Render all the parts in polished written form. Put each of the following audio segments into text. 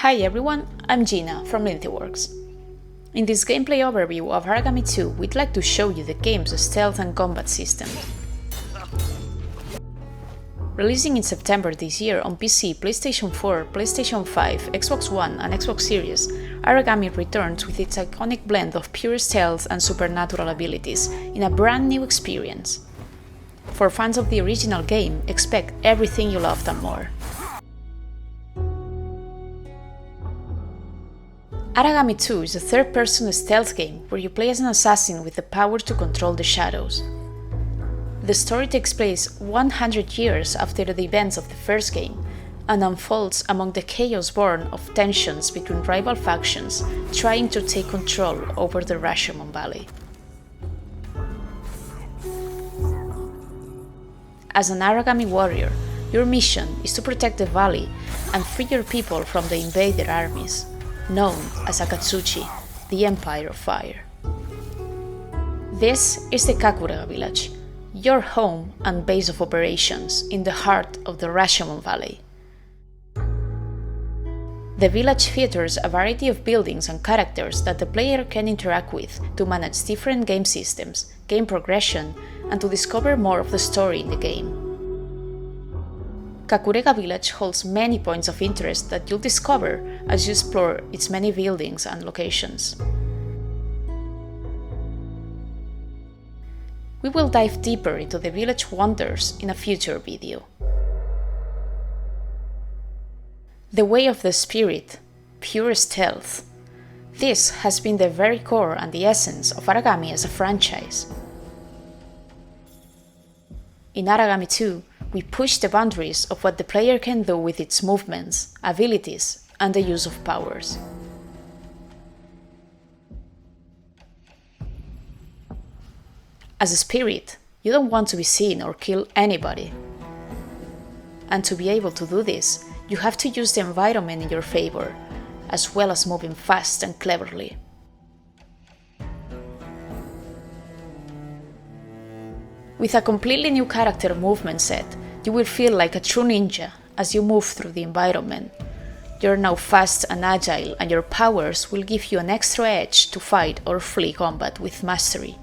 Hi everyone, I'm Gina from Lince Works. In this gameplay overview of Aragami 2, we'd like to show you the game's stealth and combat system. Releasing in September this year on PC, PlayStation 4, PlayStation 5, Xbox One and Xbox Series, Aragami returns with its iconic blend of pure stealth and supernatural abilities in a brand new experience. For fans of the original game, expect everything you loved and more. Aragami 2 is a third-person stealth game where you play as an assassin with the power to control the shadows. The story takes place 100 years after the events of the first game and unfolds among the chaos born of tensions between rival factions trying to take control over the Rashomon Valley. As an Aragami warrior, your mission is to protect the valley and free your people from the invader armies, known as Akatsuchi, the Empire of Fire. This is the Kakurega village, your home and base of operations in the heart of the Rashomon Valley. The village features a variety of buildings and characters that the player can interact with to manage different game systems, game progression, and to discover more of the story in the game. Kakurega village holds many points of interest that you'll discover as you explore its many buildings and locations. We will dive deeper into the village wonders in a future video. The Way of the Spirit, pure stealth. This has been the very core and the essence of Aragami as a franchise. In Aragami 2, we push the boundaries of what the player can do with its movements, abilities, and the use of powers. As a spirit, you don't want to be seen or kill anybody. And to be able to do this, you have to use the environment in your favor, as well as moving fast and cleverly. With a completely new character movement set, you will feel like a true ninja as you move through the environment. You're now fast and agile, and your powers will give you an extra edge to fight or flee combat with mastery.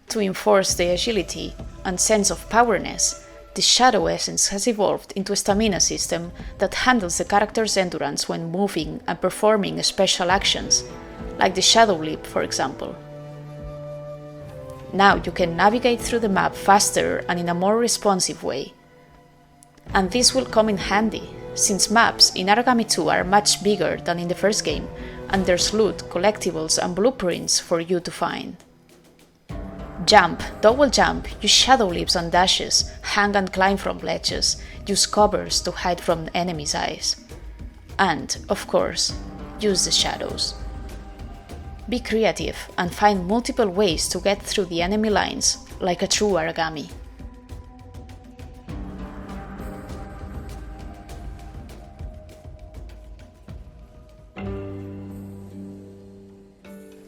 To enforce the agility and sense of powerness, the Shadow Essence has evolved into a stamina system that handles the character's endurance when moving and performing special actions, like the Shadow Leap, for example. Now you can navigate through the map faster and in a more responsive way. And this will come in handy, since maps in Aragami 2 are much bigger than in the first game, and there's loot, collectibles and blueprints for you to find. Jump, double jump, use shadow leaps and dashes, hang and climb from ledges, use covers to hide from enemies' eyes. And, of course, use the shadows. Be creative and find multiple ways to get through the enemy lines, like a true Aragami.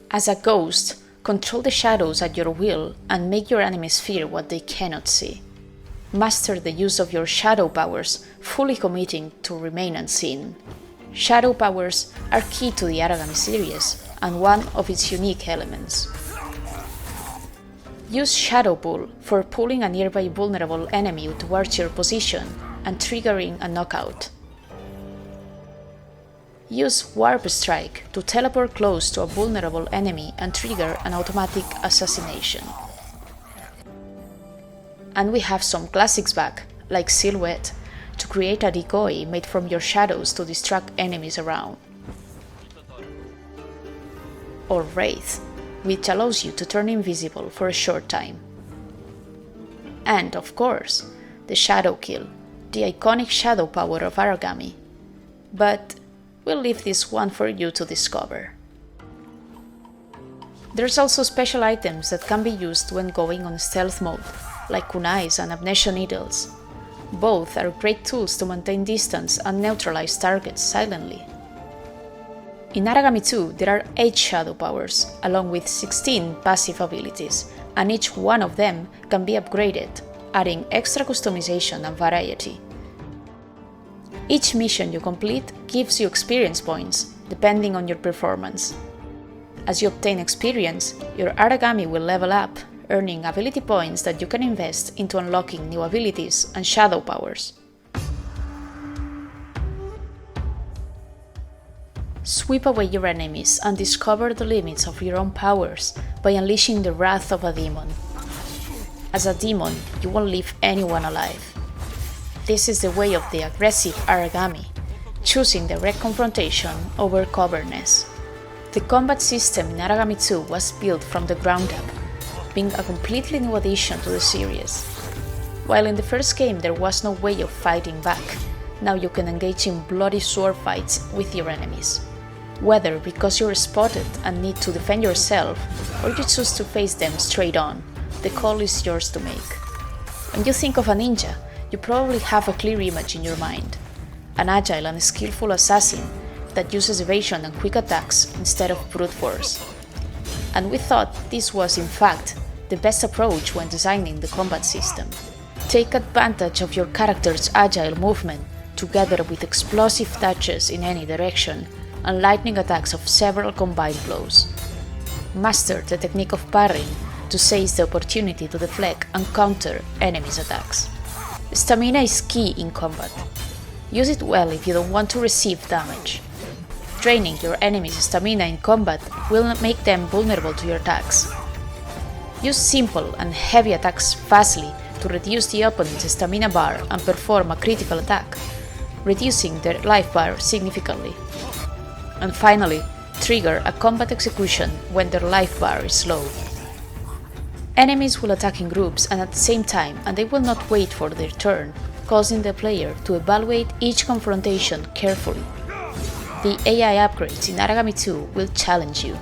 As a ghost, control the shadows at your will and make your enemies fear what they cannot see. Master the use of your shadow powers, fully committing to remain unseen. Shadow powers are key to the Aragami series and one of its unique elements. Use Shadow Pull for pulling a nearby vulnerable enemy towards your position and triggering a knockout. Use Warp Strike to teleport close to a vulnerable enemy and trigger an automatic assassination. And we have some classics back, like Silhouette, to create a decoy made from your shadows to distract enemies around. Or Wraith, which allows you to turn invisible for a short time. And, of course, the Shadow Kill, the iconic shadow power of Aragami. But we'll leave this one for you to discover. There's also special items that can be used when going on stealth mode, like kunais and amnesia needles. Both are great tools to maintain distance and neutralize targets silently. In Aragami 2, there are 8 shadow powers, along with 16 passive abilities, and each one of them can be upgraded, adding extra customization and variety. Each mission you complete gives you experience points, depending on your performance. As you obtain experience, your Aragami will level up, earning ability points that you can invest into unlocking new abilities and shadow powers. Sweep away your enemies and discover the limits of your own powers by unleashing the wrath of a demon. As a demon, you won't leave anyone alive. This is the way of the aggressive Aragami, choosing direct confrontation over coverness. The combat system in Aragami 2 was built from the ground up, being a completely new addition to the series. While in the first game there was no way of fighting back, now you can engage in bloody sword fights with your enemies. Whether because you're spotted and need to defend yourself, or you choose to face them straight on, the call is yours to make. When you think of a ninja, you probably have a clear image in your mind: an agile and skillful assassin that uses evasion and quick attacks instead of brute force. And we thought this was, in fact, the best approach when designing the combat system. Take advantage of your character's agile movement, together with explosive touches in any direction, and lightning attacks of several combined blows. Master the technique of parrying to seize the opportunity to deflect and counter enemies' attacks. Stamina is key in combat. Use it well if you don't want to receive damage. Draining your enemy's stamina in combat will make them vulnerable to your attacks. Use simple and heavy attacks fastly to reduce the opponent's stamina bar and perform a critical attack, reducing their life bar significantly. And finally, trigger a combat execution when their life bar is low. Enemies will attack in groups and at the same time, and they will not wait for their turn, causing the player to evaluate each confrontation carefully. The AI upgrades in Aragami 2 will challenge you.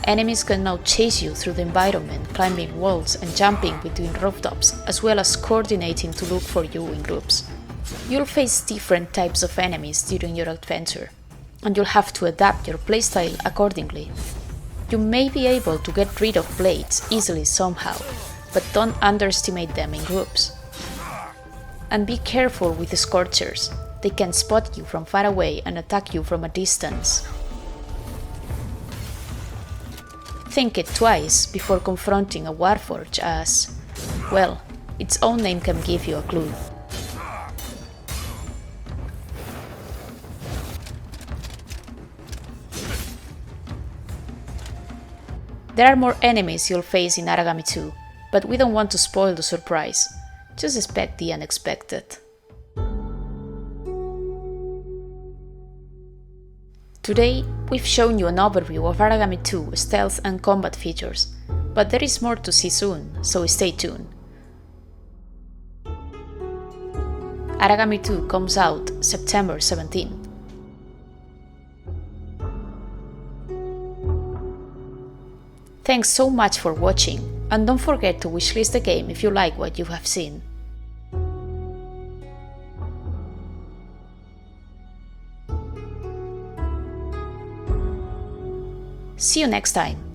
Enemies can now chase you through the environment, climbing walls and jumping between rooftops, as well as coordinating to look for you in groups. You'll face different types of enemies during your adventure, and you'll have to adapt your playstyle accordingly. You may be able to get rid of blades easily somehow, but don't underestimate them in groups. And be careful with the scorchers. They can spot you from far away and attack you from a distance. Think it twice before confronting a Warforged, as, well, its own name can give you a clue. There are more enemies you'll face in Aragami 2, but we don't want to spoil the surprise. Just expect the unexpected. Today, we've shown you an overview of Aragami 2 stealth and combat features, but there is more to see soon, so stay tuned. Aragami 2 comes out September 17. Thanks so much for watching, and don't forget to wishlist the game if you like what you have seen. See you next time!